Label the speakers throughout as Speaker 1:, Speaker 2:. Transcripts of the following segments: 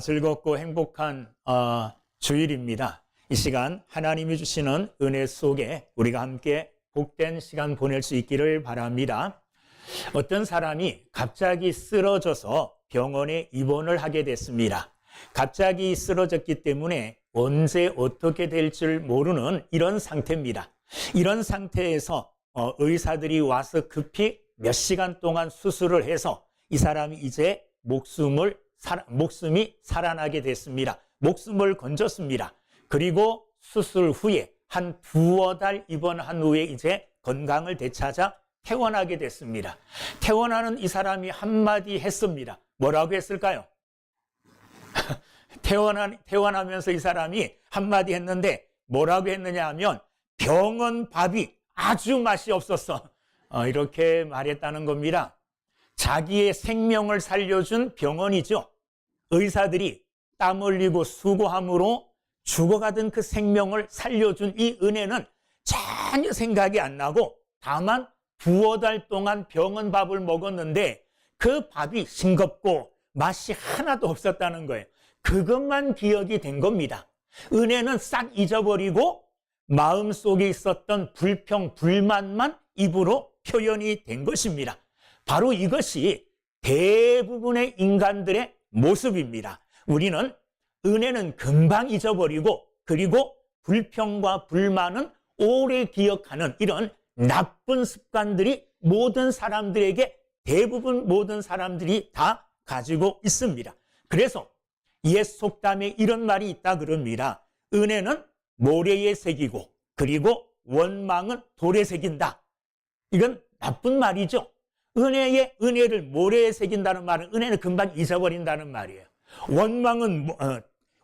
Speaker 1: 즐겁고 행복한 주일입니다. 이 시간 하나님이 주시는 은혜 속에 우리가 함께 복된 시간 보낼 수 있기를 바랍니다. 어떤 사람이 갑자기 쓰러져서 병원에 입원을 하게 됐습니다. 갑자기 쓰러졌기 때문에 언제 어떻게 될 줄 모르는 이런 상태입니다. 이런 상태에서 의사들이 와서 급히 몇 시간 동안 수술을 해서 이 사람이 이제 목숨이 살아나게 됐습니다. 목숨을 건졌습니다. 그리고 수술 후에 한 두어 달 입원한 후에 이제 건강을 되찾아 퇴원하게 됐습니다. 퇴원하는 이 사람이 한마디 했습니다. 뭐라고 했을까요? 퇴원하면서 이 사람이 한마디 했는데 뭐라고 했느냐 하면 병원 밥이 아주 맛이 없었어. 이렇게 말했다는 겁니다. 자기의 생명을 살려준 병원이죠. 의사들이 땀 흘리고 수고함으로 죽어가던 그 생명을 살려준 이 은혜는 전혀 생각이 안 나고 다만 두어 달 동안 병원 밥을 먹었는데 그 밥이 싱겁고 맛이 하나도 없었다는 거예요. 그것만 기억이 된 겁니다. 은혜는 싹 잊어버리고 마음속에 있었던 불평, 불만만 입으로 표현이 된 것입니다. 바로 이것이 대부분의 인간들의 모습입니다. 우리는 은혜는 금방 잊어버리고 그리고 불평과 불만은 오래 기억하는 이런 나쁜 습관들이 모든 사람들에게 대부분 모든 사람들이 다 가지고 있습니다. 그래서 옛 속담에 이런 말이 있다 그럽니다. 은혜는 모래에 새기고 그리고 원망은 돌에 새긴다. 이건 나쁜 말이죠. 은혜를 모래에 새긴다는 말은 은혜는 금방 잊어버린다는 말이에요.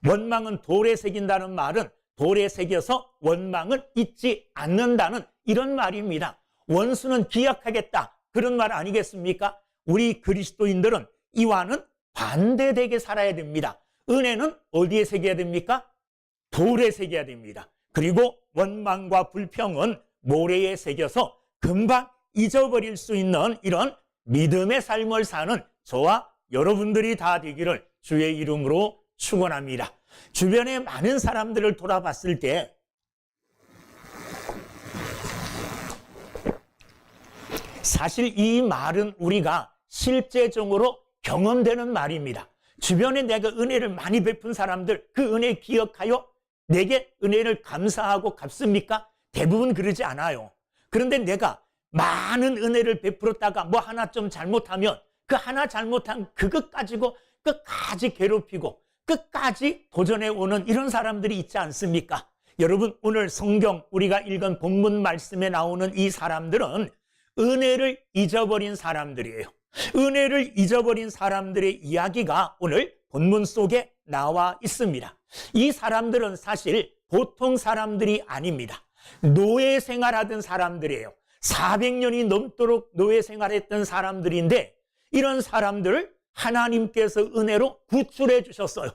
Speaker 1: 원망은 돌에 새긴다는 말은 돌에 새겨서 원망을 잊지 않는다는 이런 말입니다. 원수는 기억하겠다. 그런 말 아니겠습니까? 우리 그리스도인들은 이와는 반대되게 살아야 됩니다. 은혜는 어디에 새겨야 됩니까? 돌에 새겨야 됩니다. 그리고 원망과 불평은 모래에 새겨서 금방 잊어버릴 수 있는 이런 믿음의 삶을 사는 저와 여러분들이 다 되기를 주의 이름으로 축원합니다. 주변에 많은 사람들을 돌아봤을 때 사실 이 말은 우리가 실제적으로 경험되는 말입니다. 주변에 내가 은혜를 많이 베푼 사람들 그 은혜 기억하여 내게 은혜를 감사하고 갚습니까? 대부분 그러지 않아요. 그런데 내가 많은 은혜를 베풀었다가 뭐 하나 좀 잘못하면 그 하나 잘못한 그것 가지고 끝까지 괴롭히고 끝까지 도전해 오는 이런 사람들이 있지 않습니까? 여러분 오늘 성경 우리가 읽은 본문 말씀에 나오는 이 사람들은 은혜를 잊어버린 사람들이에요. 은혜를 잊어버린 사람들의 이야기가 오늘 본문 속에 나와 있습니다. 이 사람들은 사실 보통 사람들이 아닙니다. 노예 생활하던 사람들이에요. 400년이 넘도록 노예 생활했던 사람들인데 이런 사람들을 하나님께서 은혜로 구출해 주셨어요.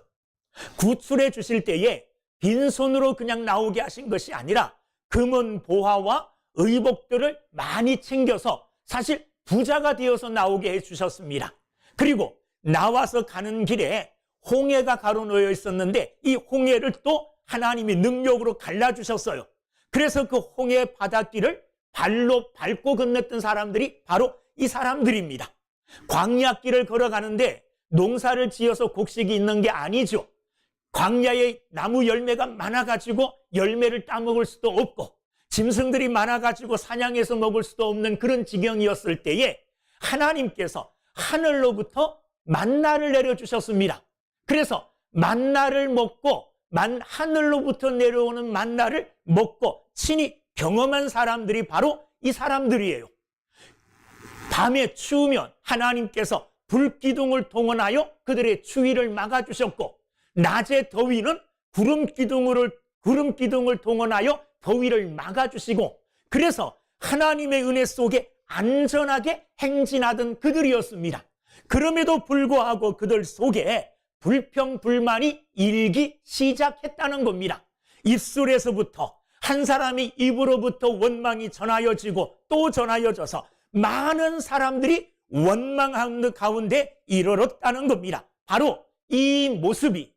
Speaker 1: 구출해 주실 때에 빈손으로 그냥 나오게 하신 것이 아니라 금은 보화와 의복들을 많이 챙겨서 사실 부자가 되어서 나오게 해 주셨습니다. 그리고 나와서 가는 길에 홍해가 가로놓여 있었는데 이 홍해를 또 하나님이 능력으로 갈라주셨어요. 그래서 그 홍해 바닷길을 발로 밟고 건넜던 사람들이 바로 이 사람들입니다. 광야길을 걸어가는데 농사를 지어서 곡식이 있는 게 아니죠. 광야에 나무 열매가 많아가지고 열매를 따먹을 수도 없고 짐승들이 많아가지고 사냥해서 먹을 수도 없는 그런 지경이었을 때에 하나님께서 하늘로부터 만나를 내려주셨습니다. 그래서 만나를 먹고 하늘로부터 내려오는 만나를 먹고 친히 경험한 사람들이 바로 이 사람들이에요. 밤에 추우면 하나님께서 불기둥을 동원하여 그들의 추위를 막아주셨고 낮에 더위는 구름 기둥을 동원하여 더위를 막아주시고 그래서 하나님의 은혜 속에 안전하게 행진하던 그들이었습니다. 그럼에도 불구하고 그들 속에 불평, 불만이 일기 시작했다는 겁니다. 입술에서부터 한 사람이 입으로부터 원망이 전하여지고 또 전하여져서 많은 사람들이 원망하는 가운데 이르렀다는 겁니다. 바로 이 모습이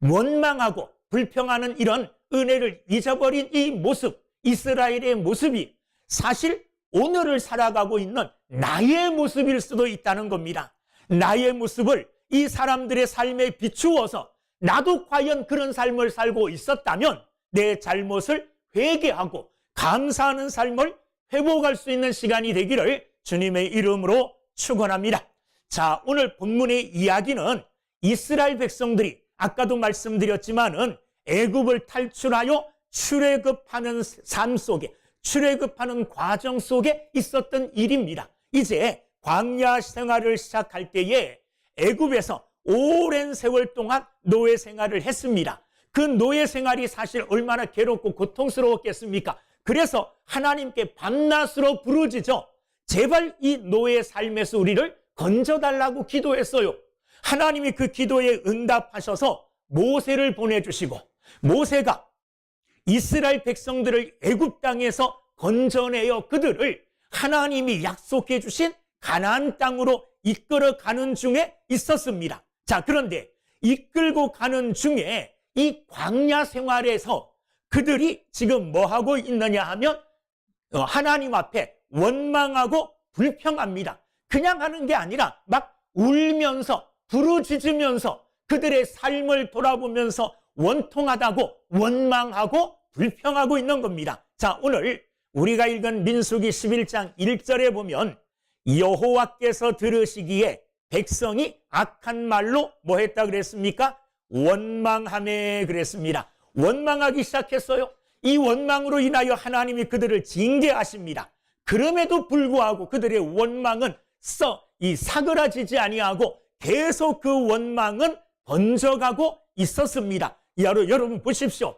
Speaker 1: 원망하고 불평하는 이런 은혜를 잊어버린 이 모습, 이스라엘의 모습이 사실 오늘을 살아가고 있는 나의 모습일 수도 있다는 겁니다. 나의 모습을 이 사람들의 삶에 비추어서 나도 과연 그런 삶을 살고 있었다면 내 잘못을 회개하고 감사하는 삶을 회복할 수 있는 시간이 되기를 주님의 이름으로 축원합니다. 자, 오늘 본문의 이야기는 이스라엘 백성들이 아까도 말씀드렸지만은 애굽을 탈출하여 출애굽하는 삶 속에, 출애굽하는 과정 속에 있었던 일입니다. 이제 광야 생활을 시작할 때에 애굽에서 오랜 세월 동안 노예 생활을 했습니다. 그 노예 생활이 사실 얼마나 괴롭고 고통스러웠겠습니까? 그래서 하나님께 밤낮으로 부르짖어 제발 이 노예 삶에서 우리를 건져달라고 기도했어요. 하나님이 그 기도에 응답하셔서 모세를 보내주시고, 모세가 이스라엘 백성들을 애굽 땅에서 건져내어 그들을 하나님이 약속해 주신 가나안 땅으로 이끌어가는 중에 있었습니다. 자, 그런데 이끌고 가는 중에 이 광야 생활에서 그들이 지금 뭐 하고 있느냐 하면 하나님 앞에 원망하고 불평합니다. 그냥 하는 게 아니라 막 울면서 부르짖으면서 그들의 삶을 돌아보면서 원통하다고 원망하고 불평하고 있는 겁니다. 자, 오늘 우리가 읽은 민수기 11장 1절에 보면 여호와께서 들으시기에 백성이 악한 말로 뭐 했다 그랬습니까? 원망하매 그랬습니다. 원망하기 시작했어요. 이 원망으로 인하여 하나님이 그들을 징계하십니다. 그럼에도 불구하고 그들의 원망은 사그라지지 아니하고 계속 그 원망은 번져가고 있었습니다. 여러분 보십시오.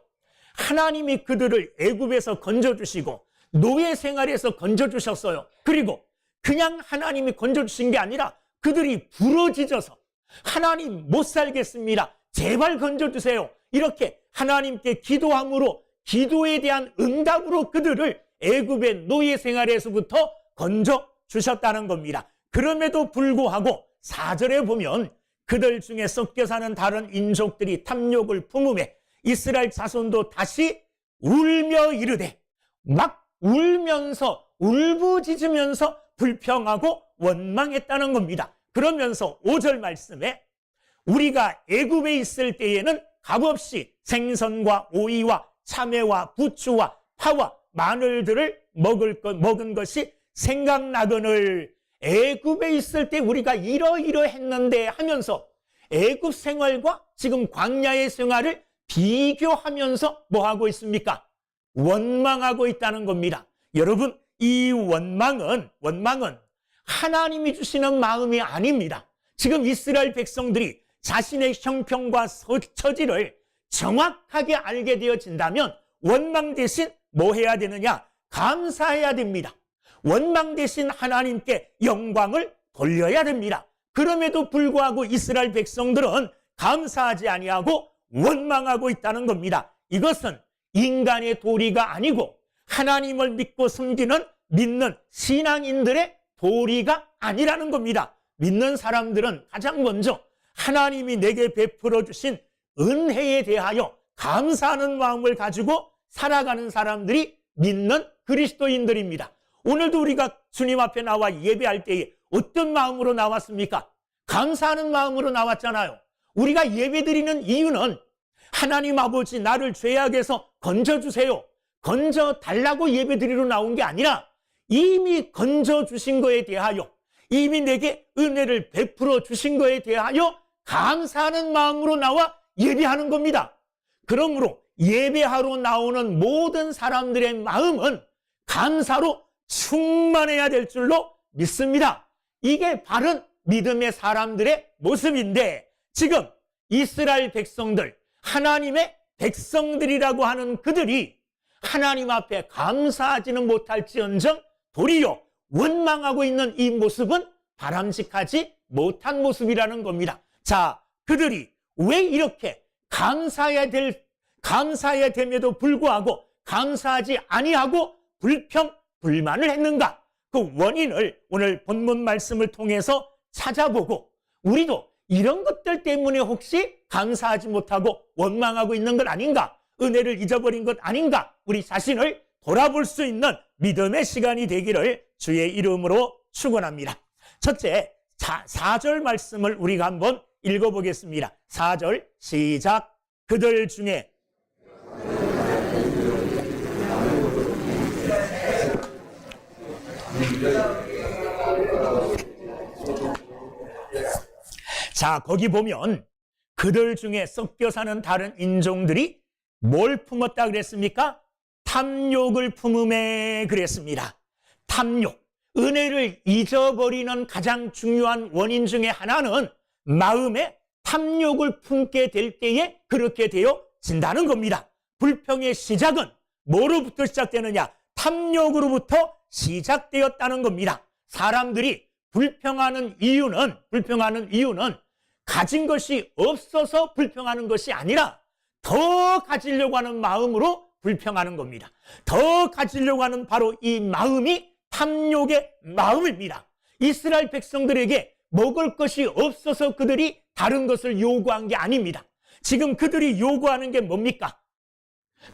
Speaker 1: 하나님이 그들을 애굽에서 건져주시고 노예 생활에서 건져주셨어요. 그리고 그냥 하나님이 건져주신 게 아니라 그들이 부르짖어서 하나님 못 살겠습니다. 제발 건져주세요. 이렇게 하나님께 기도함으로 기도에 대한 응답으로 그들을 애굽의 노예 생활에서부터 건져주셨다는 겁니다. 그럼에도 불구하고 4절에 보면 그들 중에 섞여 사는 다른 인족들이 탐욕을 품음에 이스라엘 자손도 다시 울며 이르되, 막 울면서 울부짖으면서 불평하고 원망했다는 겁니다. 그러면서 5절 말씀에 우리가 애굽에 있을 때에는 값없이 생선과 오이와 참외와 부추와 파와 마늘들을 먹은 것이 생각나거늘 애굽에 있을 때 우리가 이러이러했는데 하면서 애굽 생활과 지금 광야의 생활을 비교하면서 뭐 하고 있습니까? 원망하고 있다는 겁니다. 여러분, 이 원망은 하나님이 주시는 마음이 아닙니다. 지금 이스라엘 백성들이 자신의 형편과 처지를 정확하게 알게 되어진다면 원망 대신 뭐 해야 되느냐? 감사해야 됩니다. 원망 대신 하나님께 영광을 돌려야 됩니다. 그럼에도 불구하고 이스라엘 백성들은 감사하지 아니하고 원망하고 있다는 겁니다. 이것은 인간의 도리가 아니고 하나님을 믿고 믿는 신앙인들의 도리가 아니라는 겁니다. 믿는 사람들은 가장 먼저 하나님이 내게 베풀어 주신 은혜에 대하여 감사하는 마음을 가지고 살아가는 사람들이 믿는 그리스도인들입니다. 오늘도 우리가 주님 앞에 나와 예배할 때에 어떤 마음으로 나왔습니까? 감사하는 마음으로 나왔잖아요. 우리가 예배드리는 이유는 하나님 아버지 나를 죄악에서 건져주세요, 건져달라고 예배드리러 나온 게 아니라 이미 건져주신 거에 대하여, 이미 내게 은혜를 베풀어 주신 거에 대하여 감사하는 마음으로 나와 예배하는 겁니다. 그러므로 예배하러 나오는 모든 사람들의 마음은 감사로 충만해야 될 줄로 믿습니다. 이게 바른 믿음의 사람들의 모습인데, 지금 이스라엘 백성들, 하나님의 백성들이라고 하는 그들이 하나님 앞에 감사하지는 못할지언정 도리어 원망하고 있는 이 모습은 바람직하지 못한 모습이라는 겁니다. 자, 그들이 왜 이렇게 감사해야 됨에도 불구하고 감사하지 아니하고 불평불만을 했는가? 그 원인을 오늘 본문 말씀을 통해서 찾아보고 우리도 이런 것들 때문에 혹시 감사하지 못하고 원망하고 있는 것 아닌가? 은혜를 잊어버린 것 아닌가? 우리 자신을 돌아볼 수 있는 믿음의 시간이 되기를 주의 이름으로 축원합니다. 첫째, 4절 말씀을 우리가 한번 읽어보겠습니다. 4절 시작. 그들 중에 자, 거기 보면 그들 중에 섞여 사는 다른 인종들이 뭘 품었다 그랬습니까? 탐욕을 품음에 그랬습니다. 탐욕, 은혜를 잊어버리는 가장 중요한 원인 중에 하나는 마음에 탐욕을 품게 될 때에 그렇게 되어진다는 겁니다. 불평의 시작은 뭐로부터 시작되느냐? 탐욕으로부터 시작되었다는 겁니다. 사람들이 불평하는 이유는 가진 것이 없어서 불평하는 것이 아니라 더 가지려고 하는 마음으로 불평하는 겁니다. 더 가지려고 하는 바로 이 마음이 탐욕의 마음입니다. 이스라엘 백성들에게 먹을 것이 없어서 그들이 다른 것을 요구한 게 아닙니다. 지금 그들이 요구하는 게 뭡니까?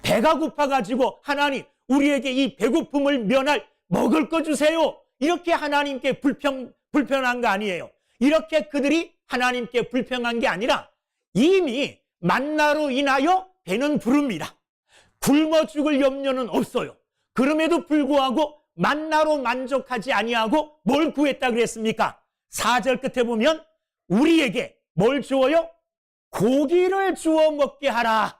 Speaker 1: 배가 고파가지고 하나님 우리에게 이 배고픔을 면할 먹을 거 주세요. 이렇게 하나님께 불평한 거 아니에요. 이렇게 그들이 하나님께 불평한 게 아니라 이미 만나로 인하여 배는 부릅니다. 굶어 죽을 염려는 없어요. 그럼에도 불구하고 만나로 만족하지 아니하고 뭘 구했다 그랬습니까? 4절 끝에 보면 우리에게 뭘 주어요? 고기를 주어 먹게 하라.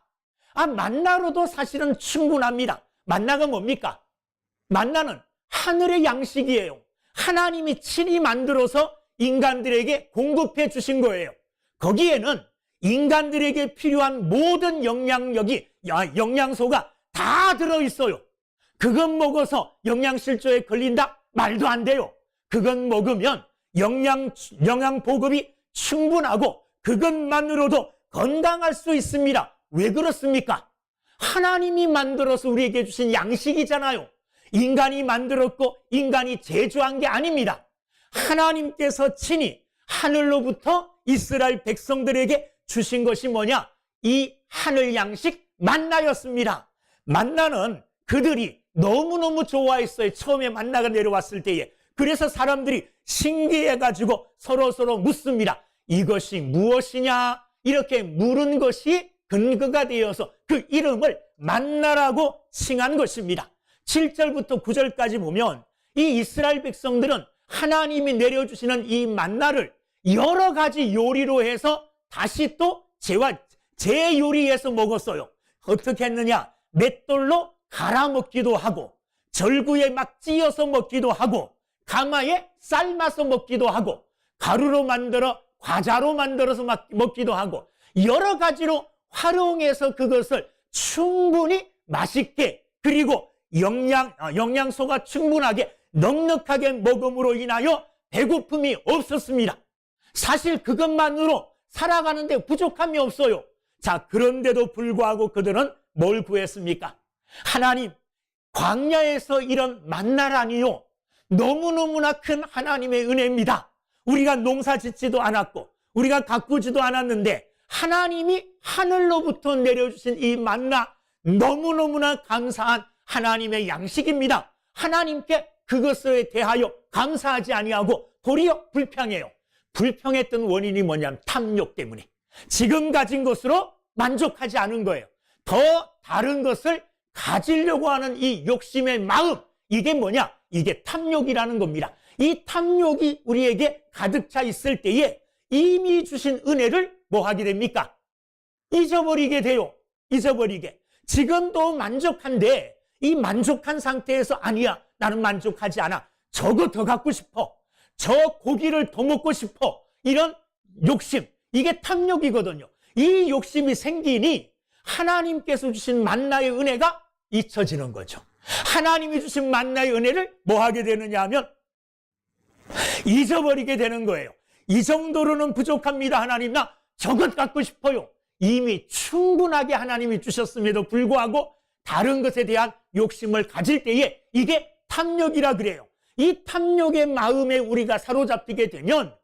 Speaker 1: 만나로도 사실은 충분합니다. 만나가 뭡니까? 만나는 하늘의 양식이에요. 하나님이 친히 만들어서 인간들에게 공급해 주신 거예요. 거기에는 인간들에게 필요한 모든 영양소가 다 들어있어요. 그것 먹어서 영양실조에 걸린다? 말도 안 돼요. 그것 먹으면 영양 보급이 충분하고 그것만으로도 건강할 수 있습니다. 왜 그렇습니까? 하나님이 만들어서 우리에게 주신 양식이잖아요. 인간이 만들었고 인간이 제조한 게 아닙니다. 하나님께서 친히 하늘로부터 이스라엘 백성들에게 주신 것이 뭐냐? 이 하늘 양식 만나였습니다. 만나는 그들이 너무너무 좋아했어요. 처음에 만나가 내려왔을 때에. 그래서 사람들이 신기해가지고 서로 묻습니다. 이것이 무엇이냐? 이렇게 물은 것이 근거가 되어서 그 이름을 만나라고 칭한 것입니다. 7절부터 9절까지 보면 이 이스라엘 백성들은 하나님이 내려주시는 이 만나를 여러 가지 요리로 해서 다시 또 재요리해서 먹었어요. 어떻게 했느냐? 맷돌로 갈아 먹기도 하고 절구에 막 찧어서 먹기도 하고 가마에 삶아서 먹기도 하고 가루로 만들어 과자로 만들어서 먹기도 하고 여러 가지로 활용해서 그것을 충분히 맛있게 그리고 영양소가 충분하게 넉넉하게 먹음으로 인하여 배고픔이 없었습니다. 사실 그것만으로 살아가는데 부족함이 없어요. 자, 그런데도 불구하고 그들은 뭘 구했습니까? 하나님, 광야에서 이런 만나라니요. 너무너무나 큰 하나님의 은혜입니다. 우리가 농사 짓지도 않았고 우리가 가꾸지도 않았는데 하나님이 하늘로부터 내려주신 이 만나 너무너무나 감사한 하나님의 양식입니다. 하나님께 그것에 대하여 감사하지 아니하고 도리어 불평해요. 불평했던 원인이 뭐냐면 탐욕 때문에 지금 가진 것으로 만족하지 않은 거예요. 더 다른 것을 가지려고 하는 이 욕심의 마음, 이게 뭐냐? 이게 탐욕이라는 겁니다. 이 탐욕이 우리에게 가득 차 있을 때에 이미 주신 은혜를 뭐 하게 됩니까? 잊어버리게 돼요. 잊어버리게. 지금도 만족한데 이 만족한 상태에서 아니야, 나는 만족하지 않아. 저거 더 갖고 싶어. 저 고기를 더 먹고 싶어. 이런 욕심, 이게 탐욕이거든요. 이 욕심이 생기니 하나님께서 주신 만나의 은혜가 잊혀지는 거죠. 하나님이 주신 만나의 은혜를 뭐 하게 되느냐 하면 잊어버리게 되는 거예요. 이 정도로는 부족합니다. 하나님, 나 저것 갖고 싶어요. 이미 충분하게 하나님이 주셨음에도 불구하고 다른 것에 대한 욕심을 가질 때에 이게 탐욕이라 그래요. 이 탐욕의 마음에 우리가 사로잡히게 되면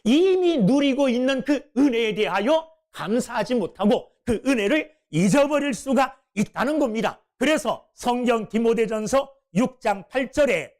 Speaker 1: 이미 누리고 있는 그 은혜에 대하여 감사하지 못하고 그 은혜를 잊어버릴 수가 있다는 겁니다. 그래서 성경 디모데전서 6장 8절에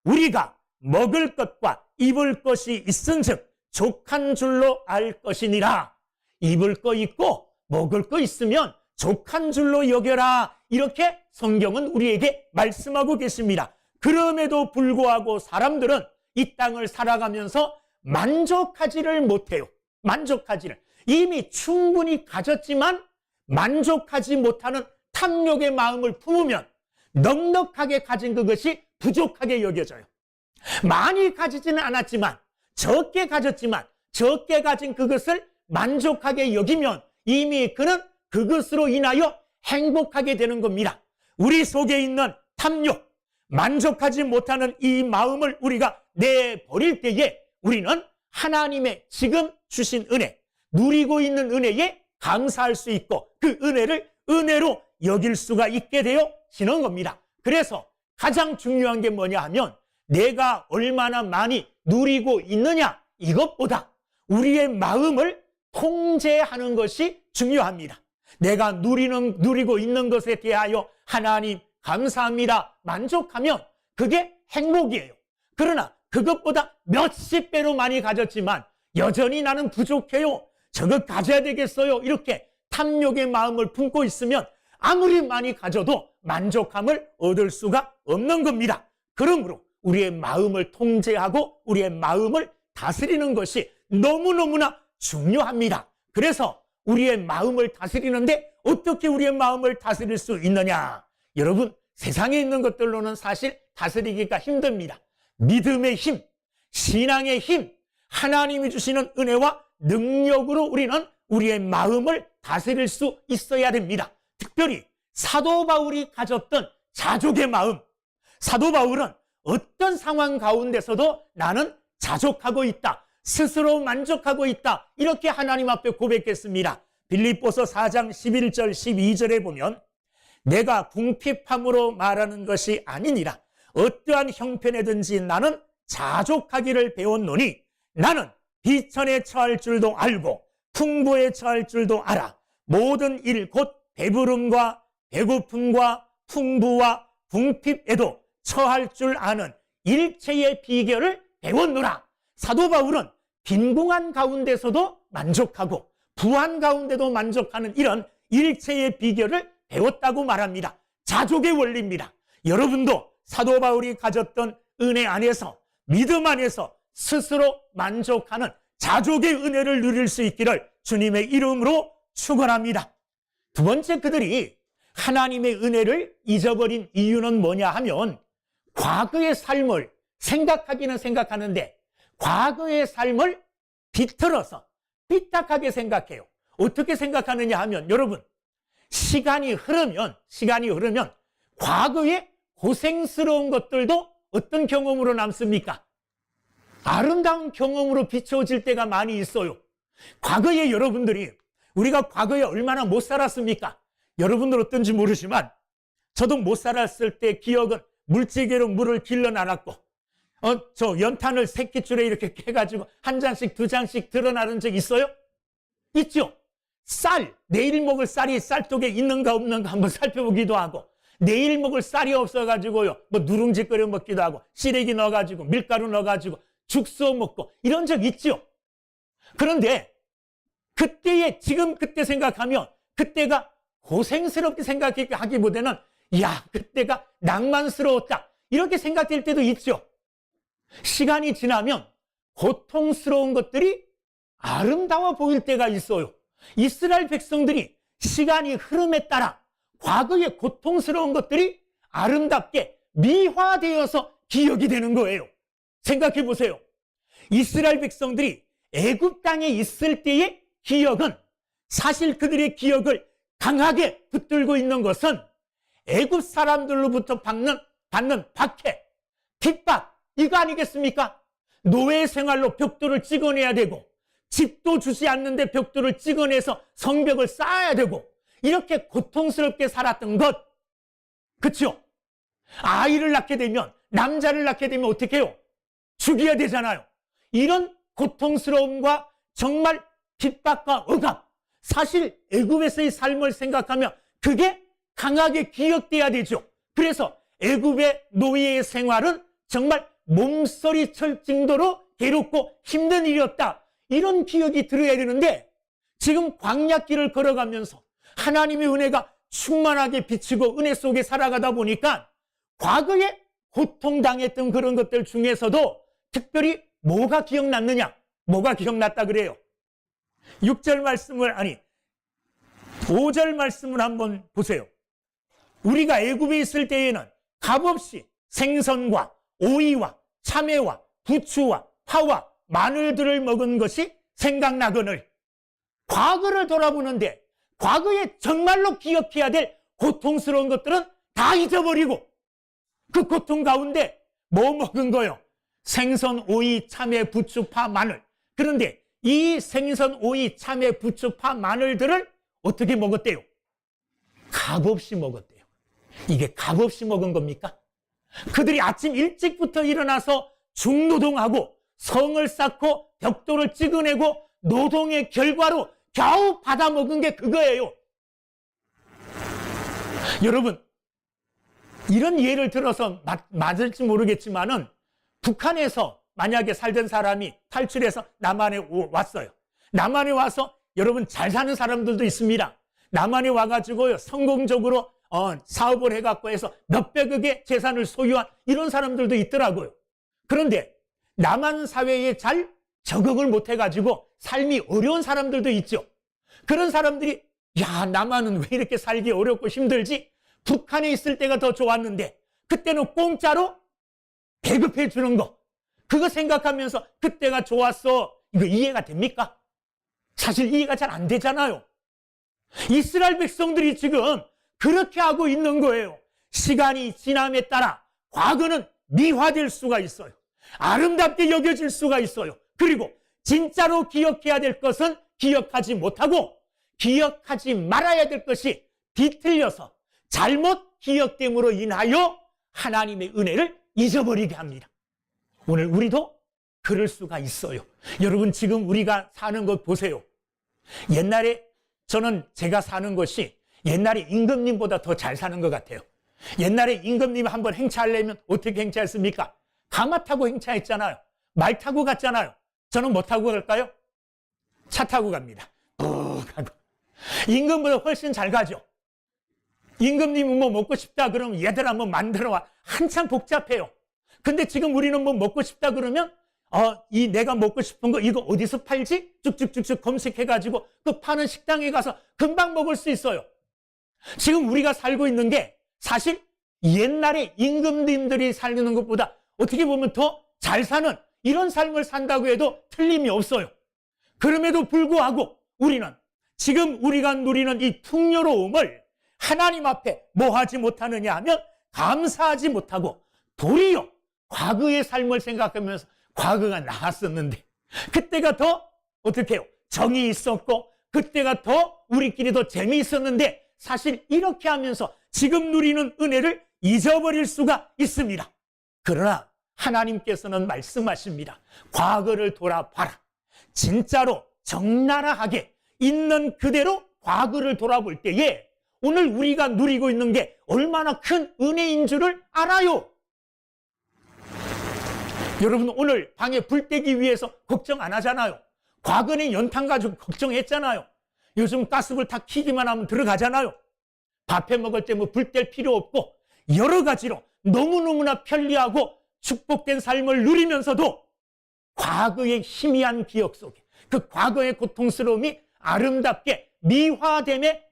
Speaker 1: 우리가 먹을 것과 입을 것이 있은즉 족한 줄로 알 것이니라. 입을 거 있고 먹을 거 있으면 족한 줄로 여겨라. 이렇게 성경은 우리에게 말씀하고 계십니다. 그럼에도 불구하고 사람들은 이 땅을 살아가면서 만족하지를 못해요. 만족하지를. 이미 충분히 가졌지만 만족하지 못하는 탐욕의 마음을 품으면 넉넉하게 가진 그것이 부족하게 여겨져요. 많이 가지지는 않았지만 적게 가졌지만 적게 가진 그것을 만족하게 여기면 이미 그는 그것으로 인하여 행복하게 되는 겁니다. 우리 속에 있는 탐욕, 만족하지 못하는 이 마음을 우리가 내버릴 때에 우리는 하나님의 지금 주신 은혜, 누리고 있는 은혜에 감사할 수 있고 그 은혜를 은혜로 여길 수가 있게 되어지는 겁니다. 그래서 가장 중요한 게 뭐냐 하면 내가 얼마나 많이 누리고 있느냐 이것보다 우리의 마음을 통제하는 것이 중요합니다. 내가 누리고 있는 것에 대하여 하나님 감사합니다 만족하면 그게 행복이에요. 그러나 그것보다 몇십 배로 많이 가졌지만 여전히 나는 부족해요, 저거 가져야 되겠어요, 이렇게 탐욕의 마음을 품고 있으면 아무리 많이 가져도 만족함을 얻을 수가 없는 겁니다. 그러므로 우리의 마음을 통제하고 우리의 마음을 다스리는 것이 너무너무나 중요합니다. 그래서 우리의 마음을 다스리는데 어떻게 우리의 마음을 다스릴 수 있느냐? 여러분, 세상에 있는 것들로는 사실 다스리기가 힘듭니다. 믿음의 힘, 신앙의 힘, 하나님이 주시는 은혜와 능력으로 우리는 우리의 마음을 다스릴 수 있어야 됩니다. 특별히 사도 바울이 가졌던 자족의 마음. 사도 바울은 어떤 상황 가운데서도 나는 자족하고 있다, 스스로 만족하고 있다, 이렇게 하나님 앞에 고백했습니다. 빌립보서 4장 11절 12절에 보면 내가 궁핍함으로 말하는 것이 아니니라. 어떠한 형편에든지 나는 자족하기를 배웠노니 나는 비천에 처할 줄도 알고 풍부에 처할 줄도 알아. 모든 일 곧 배부름과 배고픔과 풍부와 궁핍에도 처할 줄 아는 일체의 비결을 배웠노라. 사도 바울은 빈궁한 가운데서도 만족하고 부한 가운데도 만족하는 이런 일체의 비결을 배웠다고 말합니다. 자족의 원리입니다. 여러분도 사도 바울이 가졌던 은혜 안에서, 믿음 안에서 스스로 만족하는 자족의 은혜를 누릴 수 있기를 주님의 이름으로 축원합니다. 두 번째, 그들이 하나님의 은혜를 잊어버린 이유는 뭐냐 하면 과거의 삶을 생각하기는 생각하는데 과거의 삶을 비틀어서 삐딱하게 생각해요. 어떻게 생각하느냐 하면 여러분, 시간이 흐르면 과거의 고생스러운 것들도 어떤 경험으로 남습니까? 아름다운 경험으로 비춰질 때가 많이 있어요. 과거에 여러분들이, 우리가 과거에 얼마나 못 살았습니까? 여러분들 어떤지 모르지만 저도 못 살았을 때 기억은 물지개로 물을 길러 놔놨고 저 연탄을 새끼줄에 이렇게 깨가지고 한 잔씩 두 잔씩 드러나는 적 있어요? 있죠? 쌀, 내일 먹을 쌀이 쌀독에 있는가 없는가 한번 살펴보기도 하고, 내일 먹을 쌀이 없어가지고요 뭐 누룽지 끓여 먹기도 하고 시래기 넣어가지고 밀가루 넣어가지고 죽 쏘 먹고 이런 적 있죠? 그런데 그때의, 지금 그때 생각하면 그때가 고생스럽게 생각하기보다는 야, 그때가 낭만스러웠다 이렇게 생각될 때도 있죠. 시간이 지나면 고통스러운 것들이 아름다워 보일 때가 있어요. 이스라엘 백성들이 시간이 흐름에 따라 과거의 고통스러운 것들이 아름답게 미화되어서 기억이 되는 거예요. 생각해 보세요. 이스라엘 백성들이 애굽 땅에 있을 때의 기억은, 사실 그들의 기억을 강하게 붙들고 있는 것은 애굽 사람들로부터 받는 박해, 핍박, 이거 아니겠습니까? 노예 생활로 벽돌을 찍어내야 되고 집도 주지 않는데 벽돌을 찍어내서 성벽을 쌓아야 되고 이렇게 고통스럽게 살았던 것, 그렇죠? 아이를 낳게 되면, 남자를 낳게 되면 어떻게 해요? 죽여야 되잖아요. 이런 고통스러움과 정말 핍박과 억압, 사실 애굽에서의 삶을 생각하면 그게 강하게 기억돼야 되죠. 그래서 애굽의 노예의 생활은 정말 몸서리칠 정도로 괴롭고 힘든 일이었다, 이런 기억이 들어야 되는데, 지금 광야길을 걸어가면서 하나님의 은혜가 충만하게 비치고 은혜 속에 살아가다 보니까 과거에 고통당했던 그런 것들 중에서도 특별히 뭐가 기억났느냐? 뭐가 기억났다 그래요? 6절 말씀을, 아니 5절 말씀을 한번 보세요. 우리가 애굽에 있을 때에는 값없이 생선과 오이와 참외와 부추와 파와 마늘들을 먹은 것이 생각나거늘, 과거를 돌아보는데 과거에 정말로 기억해야 될 고통스러운 것들은 다 잊어버리고 그 고통 가운데 뭐 먹은 거요? 생선, 오이, 참외, 부추, 파, 마늘. 그런데 이 생선, 오이, 참외, 부추, 파, 마늘들을 어떻게 먹었대요? 값없이 먹었대요. 이게 값없이 먹은 겁니까? 그들이 아침 일찍부터 일어나서 중노동하고 성을 쌓고 벽돌을 찍어내고 노동의 결과로 겨우 받아먹은 게 그거예요. 여러분, 이런 예를 들어서 맞을지 모르겠지만은 북한에서 만약에 살던 사람이 탈출해서 남한에 왔어요. 남한에 와서 여러분 잘 사는 사람들도 있습니다. 남한에 와가지고요 성공적으로 사업을 해갖고 해서 몇백억의 재산을 소유한 이런 사람들도 있더라고요. 그런데 남한 사회에 잘 적응을 못해가지고 삶이 어려운 사람들도 있죠. 그런 사람들이 야, 남한은 왜 이렇게 살기 어렵고 힘들지? 북한에 있을 때가 더 좋았는데 그때는 공짜로 배급해 주는 거, 그거 생각하면서 그때가 좋았어, 이거 이해가 됩니까? 사실 이해가 잘 안 되잖아요. 이스라엘 백성들이 지금 그렇게 하고 있는 거예요. 시간이 지남에 따라 과거는 미화될 수가 있어요. 아름답게 여겨질 수가 있어요. 그리고 진짜로 기억해야 될 것은 기억하지 못하고 기억하지 말아야 될 것이 뒤틀려서 잘못 기억됨으로 인하여 하나님의 은혜를 잊어버리게 합니다. 오늘 우리도 그럴 수가 있어요. 여러분 지금 우리가 사는 것 보세요. 옛날에 저는 제가 사는 것이 옛날에 임금님보다 더 잘 사는 것 같아요. 옛날에 임금님 한번 행차하려면 어떻게 행차했습니까? 가마 타고 행차했잖아요. 말 타고 갔잖아요. 저는 뭐 타고 갈까요? 차 타고 갑니다. 가고. 임금보다 훨씬 잘 가죠. 임금님은 뭐 먹고 싶다 그러면 얘들아 뭐 만들어와, 한참 복잡해요. 근데 지금 우리는 뭐 먹고 싶다 그러면 이 내가 먹고 싶은 거 이거 어디서 팔지? 쭉쭉쭉쭉 검색해가지고 그 파는 식당에 가서 금방 먹을 수 있어요. 지금 우리가 살고 있는 게 사실 옛날에 임금님들이 살는 것보다 어떻게 보면 더 잘 사는 이런 삶을 산다고 해도 틀림이 없어요. 그럼에도 불구하고 우리는 지금 우리가 누리는 이 풍요로움을 하나님 앞에 뭐 하지 못하느냐 하면 감사하지 못하고 도리어 과거의 삶을 생각하면서 과거가 나았었는데 그때가 더 어떻게 해요? 정이 있었고 그때가 더 우리끼리 더 재미있었는데 사실 이렇게 하면서 지금 누리는 은혜를 잊어버릴 수가 있습니다. 그러나 하나님께서는 말씀하십니다. 과거를 돌아봐라. 진짜로 적나라하게 있는 그대로 과거를 돌아볼 때에 오늘 우리가 누리고 있는 게 얼마나 큰 은혜인 줄을 알아요. 여러분 오늘 방에 불 떼기 위해서 걱정 안 하잖아요. 과거는 연탄 가지고 걱정했잖아요. 요즘 가스불 다 켜기만 하면 들어가잖아요. 밥해 먹을 때 뭐 불 뗄 필요 없고 여러 가지로 너무너무나 편리하고 축복된 삶을 누리면서도 과거의 희미한 기억 속에 그 과거의 고통스러움이 아름답게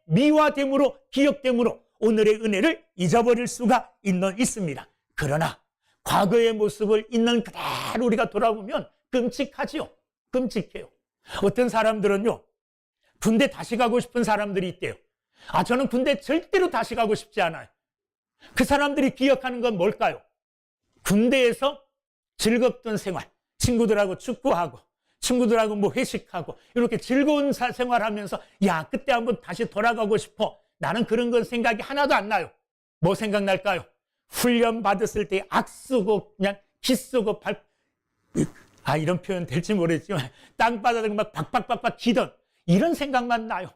Speaker 1: 미화됨으로 기억됨으로 오늘의 은혜를 잊어버릴 수가 있습니다. 그러나 과거의 모습을 있는 그대로 우리가 돌아보면 끔찍하지요. 끔찍해요. 어떤 사람들은요, 군대 다시 가고 싶은 사람들이 있대요. 저는 군대 절대로 다시 가고 싶지 않아요. 그 사람들이 기억하는 건 뭘까요? 군대에서 즐겁던 생활, 친구들하고 축구하고 친구들하고 뭐 회식하고 이렇게 즐거운 생활하면서 야, 그때 한번 다시 돌아가고 싶어. 나는 그런 건 생각이 하나도 안 나요. 뭐 생각날까요? 훈련 받았을 때 악 쓰고 그냥 기 쓰고 이런 표현 될지 모르겠지만 땅바닥을 막 박박박박 기던 이런 생각만 나요.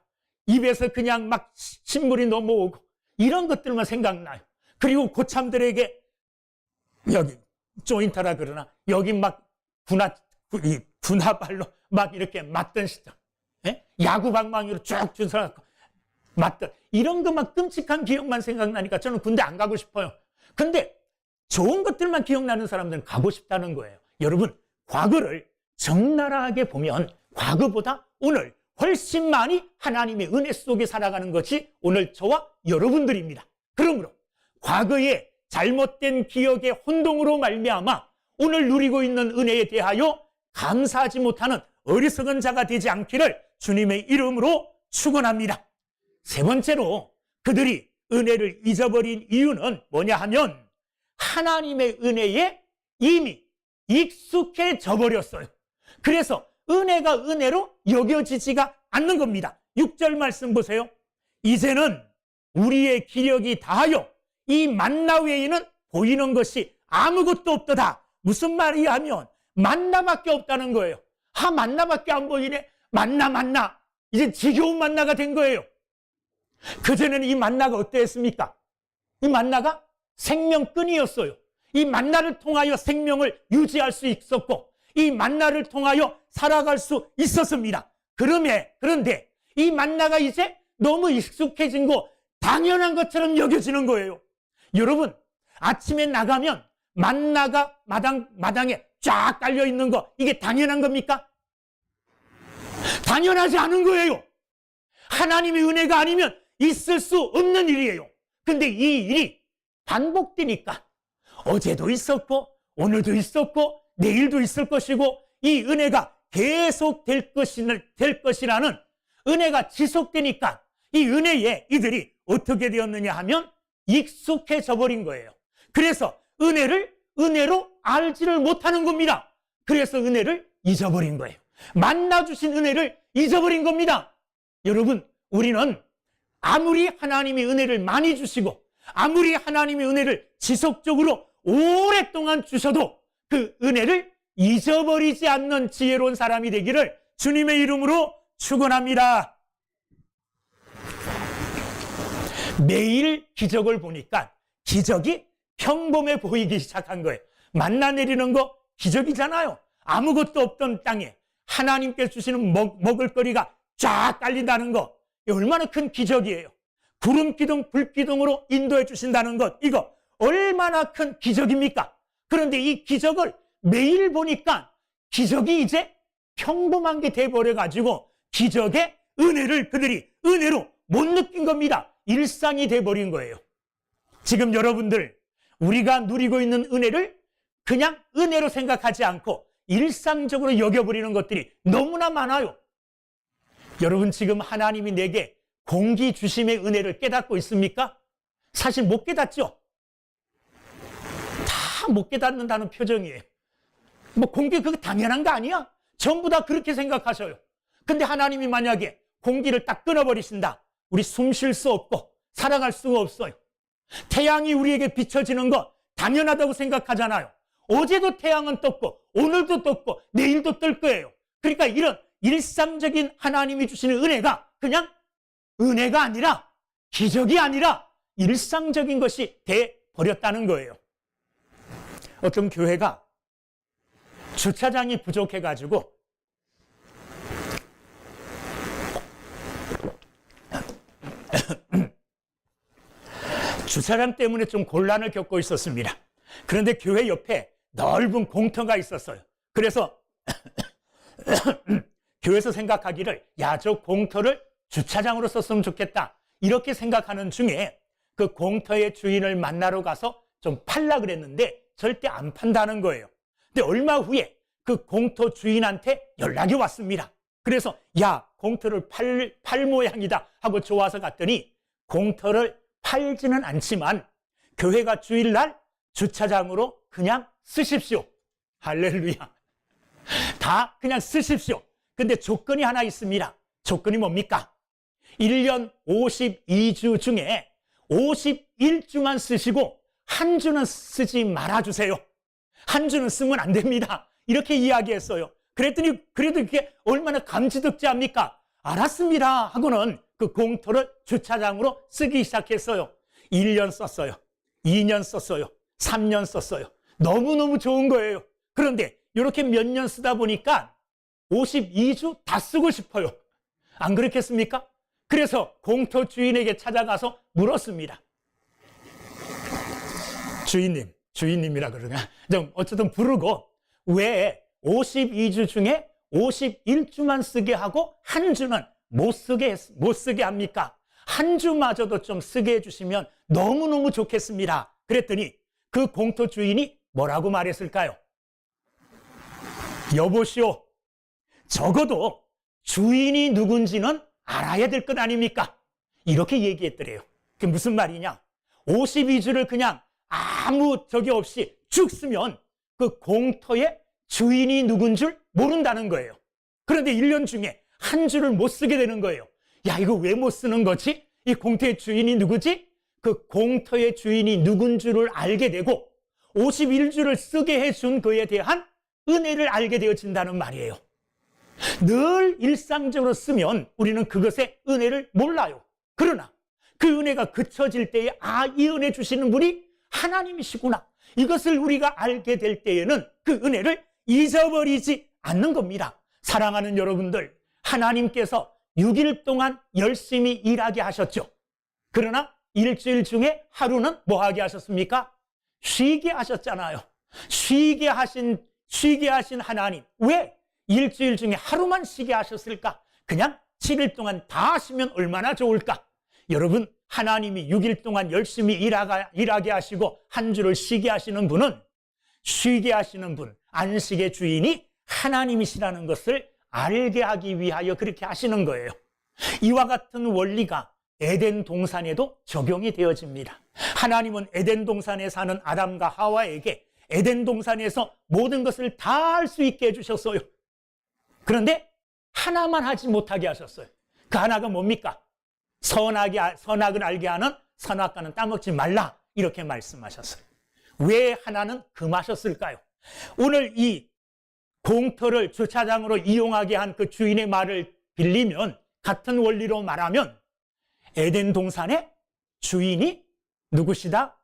Speaker 1: 입에서 그냥 막 신물이 넘어오고 이런 것들만 생각나요. 그리고 고참들에게 여기 조인터라 그러나 여기 막 군화발로 막 이렇게 맞던 시절, 야구 방망이로 쭉 주워갖고 맞던 이런 거 막 끔찍한 기억만 생각나니까 저는 군대 안 가고 싶어요. 근데 좋은 것들만 기억나는 사람들은 가고 싶다는 거예요. 여러분, 과거를 적나라하게 보면 과거보다 오늘 훨씬 많이 하나님의 은혜 속에 살아가는 것이 오늘 저와 여러분들입니다. 그러므로 과거의 잘못된 기억의 혼동으로 말미암아 오늘 누리고 있는 은혜에 대하여 감사하지 못하는 어리석은 자가 되지 않기를 주님의 이름으로 축원합니다. 세 번째로 그들이 은혜를 잊어버린 이유는 뭐냐 하면 하나님의 은혜에 이미 익숙해져 버렸어요. 그래서 은혜가 은혜로 여겨지지가 않는 겁니다. 6절 말씀 보세요. 이제는 우리의 기력이 다하여 이 만나 외에는 보이는 것이 아무것도 없도다. 무슨 말이야 하면 만나밖에 없다는 거예요. 만나밖에 안 보이네. 만나 이제 지겨운 만나가 된 거예요. 그전에는 이 만나가 어땠습니까? 이 만나가 생명끈이었어요. 이 만나를 통하여 생명을 유지할 수 있었고 이 만나를 통하여 살아갈 수 있었습니다. 그런데 이 만나가 이제 너무 익숙해진 거 당연한 것처럼 여겨지는 거예요. 여러분, 아침에 나가면 만나가 마당에 쫙 깔려 있는 거 이게 당연한 겁니까? 당연하지 않은 거예요. 하나님의 은혜가 아니면 있을 수 없는 일이에요. 근데 이 일이 반복되니까 어제도 있었고 오늘도 있었고 내일도 있을 것이고 이 은혜가 계속 될 것이라는 은혜가 지속되니까 이 은혜에 이들이 어떻게 되었느냐 하면 익숙해져 버린 거예요. 그래서 은혜를 은혜로 알지를 못하는 겁니다. 그래서 은혜를 잊어버린 거예요. 만나주신 은혜를 잊어버린 겁니다. 여러분, 우리는 아무리 하나님의 은혜를 많이 주시고 아무리 하나님의 은혜를 지속적으로 오랫동안 주셔도 그 은혜를 잊어버리지 않는 지혜로운 사람이 되기를 주님의 이름으로 축원합니다. 매일 기적을 보니까 기적이 평범해 보이기 시작한 거예요. 만나 내리는 거 기적이잖아요. 아무것도 없던 땅에 하나님께 주시는 먹을거리가 쫙 깔린다는 거 얼마나 큰 기적이에요. 구름기둥 불기둥으로 인도해 주신다는 것 이거 얼마나 큰 기적입니까? 그런데 이 기적을 매일 보니까 기적이 이제 평범한 게 돼버려가지고 기적의 은혜를 그들이 은혜로 못 느낀 겁니다. 일상이 돼버린 거예요. 지금 여러분들 우리가 누리고 있는 은혜를 그냥 은혜로 생각하지 않고 일상적으로 여겨버리는 것들이 너무나 많아요. 여러분, 지금 하나님이 내게 공기 주심의 은혜를 깨닫고 있습니까? 사실 못 깨닫죠? 다 못 깨닫는다는 표정이에요. 공기 그거 당연한 거 아니야? 전부 다 그렇게 생각하셔요. 근데 하나님이 만약에 공기를 딱 끊어버리신다. 우리 숨 쉴 수 없고 살아갈 수가 없어요. 태양이 우리에게 비춰지는 거 당연하다고 생각하잖아요. 어제도 태양은 떴고 오늘도 떴고 내일도 뜰 거예요. 그러니까 이런 일상적인 하나님이 주시는 은혜가 그냥 은혜가 아니라 기적이 아니라 일상적인 것이 돼버렸다는 거예요. 어떤 교회가 주차장이 부족해가지고 주차장 때문에 좀 곤란을 겪고 있었습니다. 그런데 교회 옆에 넓은 공터가 있었어요. 그래서 교회에서 생각하기를 저 공터를 주차장으로 썼으면 좋겠다 이렇게 생각하는 중에 그 공터의 주인을 만나러 가서 좀 팔라 그랬는데 절대 안 판다는 거예요. 근데 얼마 후에 그 공터 주인한테 연락이 왔습니다. 그래서 공터를 팔 모양이다 하고 좋아서 갔더니 공터를 팔지는 않지만 교회가 주일날 주차장으로 그냥 쓰십시오. 할렐루야. 다 그냥 쓰십시오. 근데 조건이 하나 있습니다. 조건이 뭡니까? 1년 52주 중에 51주만 쓰시고 한 주는 쓰지 말아주세요. 한 주는 쓰면 안 됩니다. 이렇게 이야기했어요. 그랬더니 그래도 이게 얼마나 감지덕지합니까? 알았습니다 하고는 그 공터를 주차장으로 쓰기 시작했어요. 1년 썼어요. 2년 썼어요. 3년 썼어요. 너무너무 좋은 거예요. 그런데 이렇게 몇 년 쓰다 보니까 52주 다 쓰고 싶어요. 안 그렇겠습니까? 그래서 공터 주인에게 찾아가서 물었습니다. 주인님이라 그러냐? 좀 어쨌든 부르고 왜 52주 중에 51주만 쓰게 하고 한 주는 못 쓰게 합니까? 한 주마저도 좀 쓰게 해주시면 너무너무 좋겠습니다. 그랬더니 그 공터 주인이 뭐라고 말했을까요? 여보시오, 적어도 주인이 누군지는 알아야 될 것 아닙니까? 이렇게 얘기했더래요. 그게 무슨 말이냐? 52주를 그냥 아무 적이 없이 쭉 쓰면 그 공터의 주인이 누군 줄 모른다는 거예요. 그런데 1년 중에 한 주를 못 쓰게 되는 거예요. 야, 이거 왜 못 쓰는 거지? 이 공터의 주인이 누구지? 그 공터의 주인이 누군 줄을 알게 되고 51주를 쓰게 해준 그에 대한 은혜를 알게 되어진다는 말이에요. 늘 일상적으로 쓰면 우리는 그것의 은혜를 몰라요. 그러나 그 은혜가 그쳐질 때에 이 은혜 주시는 분이 하나님이시구나. 이것을 우리가 알게 될 때에는 그 은혜를 잊어버리지 않는 겁니다. 사랑하는 여러분들, 하나님께서 6일 동안 열심히 일하게 하셨죠. 그러나 일주일 중에 하루는 뭐 하게 하셨습니까? 쉬게 하셨잖아요. 쉬게 하신 하나님, 왜 일주일 중에 하루만 쉬게 하셨을까? 그냥 7일 동안 다 하시면 얼마나 좋을까? 여러분, 하나님이 6일 동안 열심히 일하게 하시고 한 주를 쉬게 하시는 분은, 쉬게 하시는 분, 안식의 주인이 하나님이시라는 것을 알게 하기 위하여 그렇게 하시는 거예요. 이와 같은 원리가 에덴 동산에도 적용이 되어집니다. 하나님은 에덴 동산에 사는 아담과 하와에게 에덴 동산에서 모든 것을 다 할 수 있게 해주셨어요. 그런데 하나만 하지 못하게 하셨어요. 그 하나가 뭡니까? 선악을 알게 하는 선악과는 따먹지 말라, 이렇게 말씀하셨어요. 왜 하나는 금하셨을까요? 오늘 이 공터를 주차장으로 이용하게 한 그 주인의 말을 빌리면, 같은 원리로 말하면 에덴 동산의 주인이 누구시다?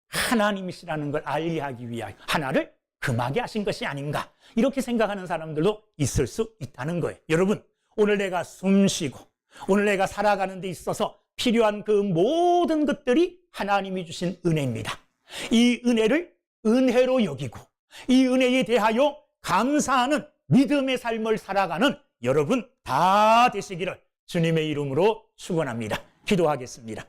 Speaker 1: 하나님이시라는 걸 알게 하기 위하여 하나를 금하게 하신 것이 아닌가, 이렇게 생각하는 사람들도 있을 수 있다는 거예요. 여러분, 오늘 내가 숨 쉬고 오늘 내가 살아가는 데 있어서 필요한 그 모든 것들이 하나님이 주신 은혜입니다. 이 은혜를 은혜로 여기고 이 은혜에 대하여 감사하는 믿음의 삶을 살아가는 여러분 다 되시기를 주님의 이름으로 축원합니다. 기도하겠습니다.